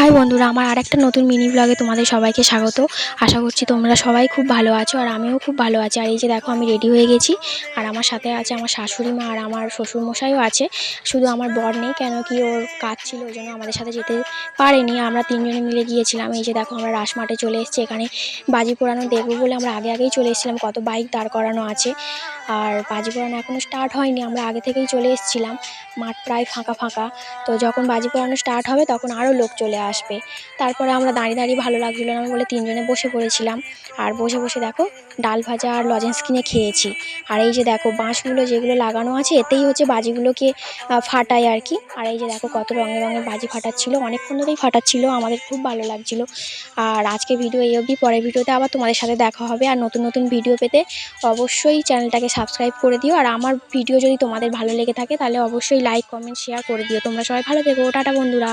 High বন্ধুরা, আমার আরেকটা নতুন মিনি ব্লগে তোমাদের সবাইকে স্বাগত। আশা করছি তোমরা সবাই খুব ভালো আছো আর আমিও খুব ভালো আছি। আর এই যে দেখো, আমি রেডি হয়ে গেছি আর আমার সাথে আছে আমার শাশুড়ি মা আর আমার শ্বশুরমশাইও আছে। শুধু আমার বর নেই, কেন কি ওর কাজ ছিল, ওই জন্য আমাদের সাথে যেতে পারেনি। আমরা তিনজনে মিলে গিয়েছিলাম। এই যে দেখো, আমরা রাসমাঠে চলে এসেছি। এখানে বাজি পোড়ানো দেখবো বলে আমরা আগেই চলে এসেছিলাম। কত বাইক দাঁড় করানো আছে আর বাজি পোড়ানো এখনও স্টার্ট হয়নি, আমরা আগে থেকেই চলে এসেছিলাম। মাঠ প্রায় ফাঁকা ফাঁকা। তো যখন বাজি পোড়ানো স্টার্ট হবে তখন আরও লোক চলে আসবে। তারপরে আমরা দাঁড়িয়ে ভালো লাগছিলো না বলে তিনজনে বসে পড়েছিলাম। আর বসে বসে দেখো, ডাল ভাজা আর লজেন্স কিনে খেয়েছি। আর এই যে দেখো, বাঁশগুলো যেগুলো লাগানো আছে এতেই হচ্ছে বাজিগুলোকে ফাটায় আর কি। আর এই যে দেখো, কত রঙের রঙের বাজি ফাটাচ্ছিলো, অনেকক্ষণ ধরেই ফাটাচ্ছিলো, আমাদের খুব ভালো লাগছিলো। আর আজকে ভিডিও এই অবধি, পরের ভিডিওতে আবার তোমাদের সাথে দেখা হবে। আর নতুন নতুন ভিডিও পেতে অবশ্যই চ্যানেলটাকে সাবস্ক্রাইব করে দিও। আর আমার ভিডিও যদি তোমাদের ভালো লেগে থাকে তাহলে অবশ্যই লাইক, কমেন্ট, শেয়ার করে দিও। তোমরা সবাই ভালো থেকো। টাটা বন্ধুরা।